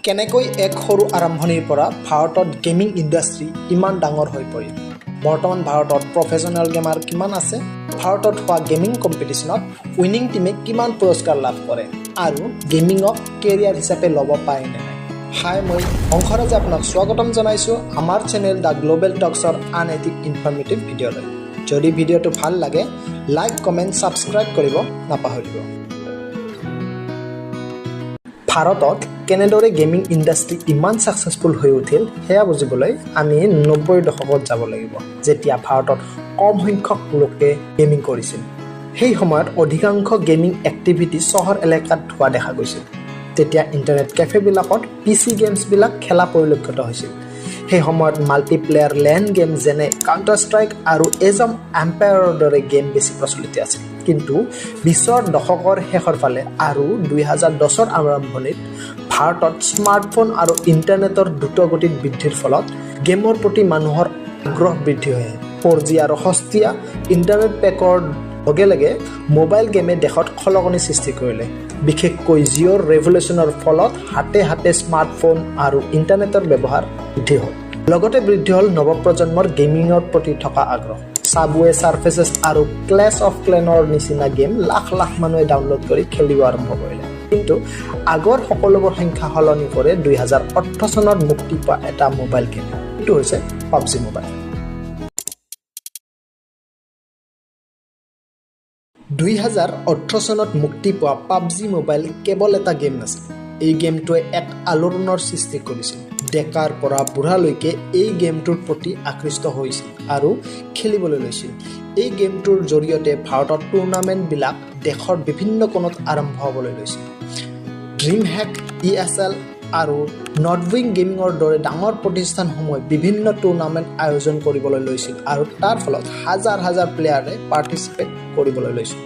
কেনেকৈ এক সৰু আৰম্ভণিৰ পৰা ভাৰতত গেমিং ইণ্ডাষ্ট্ৰী ইমান ডাঙৰ হৈ পৰিল। বৰ্তমান ভাৰতত প্ৰফেশ্যনেল গেমাৰ কিমান আছে, ভাৰতত হোৱা গেমিং কম্পিটিশ্যনত উইনিং টিমে কিমান পুৰস্কাৰ লাভ কৰে আৰু গেমিঙক কেৰিয়াৰ হিচাপে ল'ব পাৰে নে নাই। হাই, মই অংশৰাজে আপোনাক স্বাগতম জনাইছোঁ আমাৰ চেনেল দ্য গ্ল'বেল টক্সৰ আন এটি ইনফৰ্মেটিভ ভিডিঅ'লৈ। যদি ভিডিঅ'টো ভাল লাগে লাইক, কমেণ্ট, ছাবস্ক্ৰাইব কৰিব নাপাহৰিব। ভাৰতত কেনেদৰে গেমিং ইণ্ডাষ্ট্ৰী ইমান ছাকচেছফুল হৈ উঠিল সেয়া বুজিবলৈ আমি 90ৰ দশকত যাব লাগিব, যেতিয়া ভাৰতত কম সংখ্যক লোকে গেমিং কৰিছিল। সেই সময়ত অধিকাংশ গেমিং এক্টিভিটি চহৰ এলেকাত হোৱা দেখা গৈছিল। তেতিয়া ইণ্টাৰনেট কেফেবিলাকত PC গেমছবিলাক খেলা পৰিলক্ষিত হৈছিল। সেই সময়ত মাল্টিপ্লেয়াৰ লেণ্ড গেম যেনে কাউণ্টাৰ ষ্ট্ৰাইক আৰু এজ অফ এম্পায়াৰৰ দৰে গেম বেছি প্ৰচলিত আছিল। কিন্তু 20ৰ দশকৰ শেষৰ ফালে আৰু 2010ৰ আৰম্ভণিত ভাৰতত স্মাৰ্টফোন আৰু ইণ্টাৰনেটৰ দ্ৰুতগতিত বৃদ্ধিৰ ফলত গেমৰ প্ৰতি মানুহৰ আগ্ৰহ বৃদ্ধি হয়। 4G আৰু সস্তীয়া ইণ্টাৰনেট পেকৰ লগে লগে মোবাইল গেমে দেশত খলকনি সৃষ্টি কৰিলে। বিশেষকৈ জিঅ'ৰ ৰেভলিউচনৰ ফলত হাতে হাতে স্মাৰ্টফোন আৰু ইণ্টাৰনেটৰ ব্যৱহাৰ বৃদ্ধি হ'ল। লগতে বৃদ্ধি হ'ল নৱপ্ৰজন্মৰ গেমিঙৰ প্ৰতি থকা আগ্ৰহ। সাবৱে সাৰ্ফেচেছ আৰু ক্লেছ অফ ক্লেনৰ নিচিনা গেম লাখ লাখ মানুহে ডাউনলোড কৰি খেলিব আৰম্ভ কৰিলে। কিন্তু আগৰ সকলোবোৰ সংখ্যা সলনি কৰে 2018 চনত মুক্তি পোৱা এটা মোবাইল গেম, এইটো হৈছে PUBG মোবাইল। 2018 চনত মুক্তি পোৱা PUBG মোবাইল কেৱল এটা গেম নাছিল। এই গেমটোৱে এক আলোড়নৰ সৃষ্টি কৰিছিল। ডেকাৰ পৰা বুঢ়ালৈকে এই গেমটোৰ প্ৰতি আকৃষ্ট হৈছিল আৰু খেলিবলৈ লৈছিল। এই গেমটোৰ জৰিয়তে ভাৰতত টুৰ্ণামেণ্টবিলাক দেশৰ বিভিন্ন কোণত আৰম্ভ হ'বলৈ লৈছিল। ড্ৰিমহেক, ESL আৰু নৰ্থউইং গেমিঙৰ দৰে ডাঙৰ প্ৰতিষ্ঠানসমূহে বিভিন্ন টুৰ্ণামেণ্ট আয়োজন কৰিবলৈ লৈছিল আৰু তাৰ ফলত হাজাৰ হাজাৰ প্লেয়াৰে পাৰ্টিচিপেট কৰিবলৈ লৈছিল।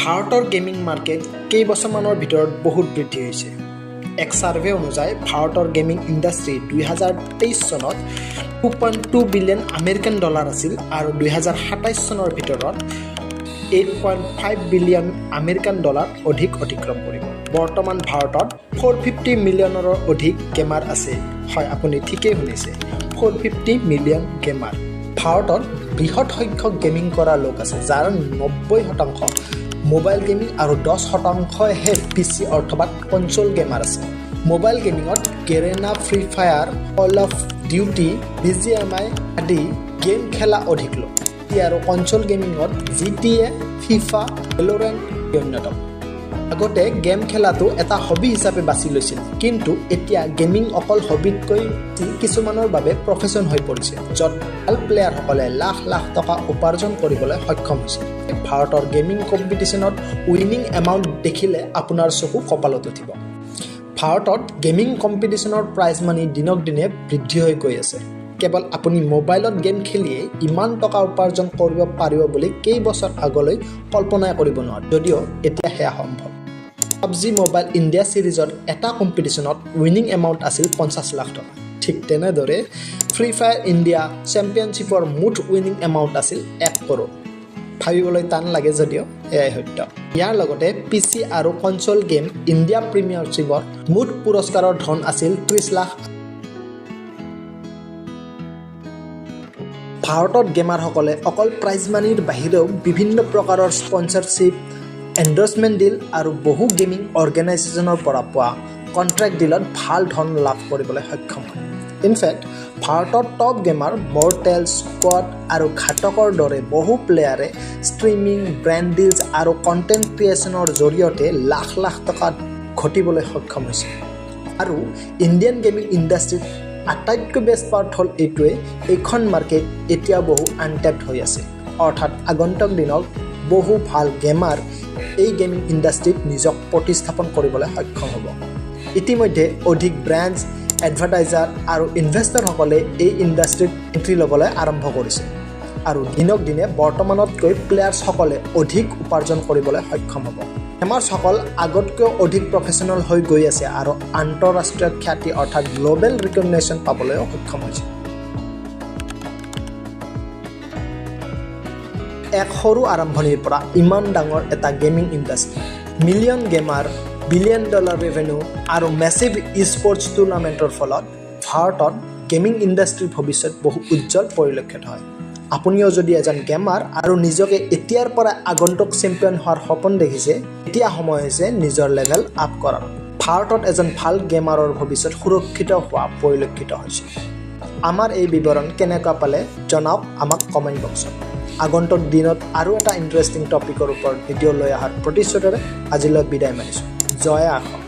ভাৰতৰ গেমিং মাৰ্কেট কেইবছৰমানৰ ভিতৰত বহুত বৃদ্ধি হৈছে। এক ছাৰ্ভে অনুযায়ী ভাৰতৰ গেমিং ইণ্ডাষ্ট্ৰী 2023 চনত $2.2 বিলিয়ন আমেৰিকান ডলাৰ আছিল আৰু 2027 চনৰ ভিতৰত $8.5 বিলিয়ন আমেৰিকান ডলাৰ অতিক্ৰম কৰিব। বৰ্তমান ভাৰতত 450 মিলিয়নৰো অধিক গেমাৰ আছে। হয়, আপুনি ঠিকেই শুনিছে, 450 মিলিয়ন গেমাৰ। ভাৰতত বৃহৎ সংখ্যক গেমিং কৰা লোক আছে, যাৰ 90% মোবাইল গেমিং আৰু 10%হে PC অথবা কনচোল গেমাৰ আছে। মোবাইল গেমিঙত Garena, free fire, call of duty, BGMI আদি গেম খেলা অধিক লোক। আৰু কনচোল গেমিঙত GTA, FIFA, ভেলোৰেণ্ট অন্যতম। আগতে গেম খেলাটো এটা হবি হিচাপে বাছি লৈছিল, কিন্তু এতিয়া গেমিং অকল হবিতকৈ কিছুমানৰ বাবে প্ৰফেশ্যন হৈ পৰিছে, য'ত ভাল প্লেয়াৰসকলে লাখ লাখ টকা উপাৰ্জন কৰিবলৈ সক্ষম হৈছে। ভাৰতৰ গেমিং কম্পিটিশ্যনত উইনিং এমাউণ্ট দেখিলে আপোনাৰ চকু কপালত উঠিব। ভাৰতত গেমিং কম্পিটিশ্যনৰ প্ৰাইজ মানি দিনক দিনে বৃদ্ধি হৈ গৈ আছে। কেৱল আপুনি মোবাইলত গেম খেলিয়ে ইমান টকা উপাৰ্জন কৰিব পাৰিব বুলি কেইবছৰ আগলৈ কল্পনাই কৰিব নোৱাৰে, যদিও এতিয়া সেয়া সম্ভৱ। PUBG মোবাইল ইণ্ডিয়া ছিৰিজত এটা কম্পিটিশ্যনত উইনিং এমাউণ্ট আছিল 50 লাখ টকা। ঠিক তেনেদৰে ফ্ৰী ফায়াৰ ইণ্ডিয়া চেম্পিয়নশ্বিপৰ মুঠ উইনিং এমাউণ্ট আছিল 1 কৰোৰ। ভাবিবলৈ টান লাগে যদিও এয়াই সত্য। ইয়াৰ লগতে PC আৰু কনচোল গেম ইণ্ডিয়া প্ৰিমিয়াৰশ্বিপৰ মুঠ পুৰস্কাৰৰ ধন আছিল 30 লাখ। ভাৰতত গেমাৰসকলে অকল প্ৰাইজ মানিৰ বাহিৰেও বিভিন্ন প্ৰকাৰৰ স্পনচাৰশ্বিপ, এণ্ডৰ্ছমেণ্ট ডিল আৰু বহু গেমিং অৰ্গেনাইজেশ্যনৰ পৰা পোৱা কণ্ট্ৰেক্ট ডিলত ভাল ধন লাভ কৰিবলৈ সক্ষম হয়। ইনফেক্ট ভাৰতৰ টপ গেমাৰ মৰ্টেল, স্কোৱাড আৰু ঘাতকৰ দৰে বহু প্লেয়াৰে ষ্ট্ৰীমিং, ব্ৰেণ্ড ডিলছ আৰু কণ্টেণ্ট ক্ৰিয়েশ্যনৰ জৰিয়তে লাখ লাখ টকা ঘটিবলৈ সক্ষম হৈছে। আৰু ইণ্ডিয়ান গেমিং ইণ্ডাষ্ট্ৰীত আটাইতকৈ বেষ্ট পাৰ্ট হ'ল এইটোৱে, এইখন মাৰ্কেট এতিয়া বহু আনটেপড হৈ আছে। অৰ্থাৎ আগন্তুক দিনত বহু ভাল গেমাৰ এই গেমিং ইণ্ডাষ্ট্ৰীত নিজক প্ৰতিস্থাপন কৰিবলৈ সক্ষম হ'ব। ইতিমধ্যে অধিক ব্ৰেণ্ডছ, এডভাৰটাইজাৰ আৰু ইনভেষ্টৰসকলে এই ইণ্ডাষ্ট্ৰীত এণ্ট্ৰি ল'বলৈ আৰম্ভ কৰিছে আৰু দিনক দিনে বৰ্তমানতকৈ প্লেয়াৰ্ছসকলে অধিক উপাৰ্জন কৰিবলৈ সক্ষম হ'ব। গেমাৰ্ছসকল আগতকৈও অধিক প্ৰফেশ্যনেল হৈ গৈ আছে আৰু আন্তঃৰাষ্ট্ৰীয় খ্যাতি অৰ্থাৎ গ্ল'বেল ৰিকগনিশ্যন পাবলৈও সক্ষম হৈছে। এক সৰু আৰম্ভণিৰ পৰা ইমান ডাঙৰ এটা gaming industry million gamer, billion dollar revenue আৰু মেচিভ ই-স্পৰ্টছ টুৰ্ণামেণ্টৰ ফলত ভাৰতত গেমিং ইণ্ডাষ্ট্ৰীৰ ভৱিষ্যত বহু উজ্জ্বল পৰিলক্ষিত হয়। আপুনিও যদি এজন গেমাৰ আৰু নিজকে এতিয়াৰ পৰা আগন্তুক চেম্পিয়ন হোৱাৰ সপোন দেখিছে, এতিয়া সময় হৈছে নিজৰ লেভেল আপ কৰাৰ। ভাৰতত এজন ভাল গেমাৰৰ ভৱিষ্যত সুৰক্ষিত হোৱা পৰিলক্ষিত হৈছে। আমাৰ এই বিৱৰণ কেনেকুৱা পালে জনাওক আমাক কমেণ্ট বক্সত। আগন্তুক দিনত আৰু এটা ইণ্টাৰেষ্টিং টপিকৰ ওপৰত ভিডিঅ' লৈ অহাৰ প্ৰতিশ্ৰুতিৰে আজিলৈ বিদায় মাৰিছোঁ। জয় আহক।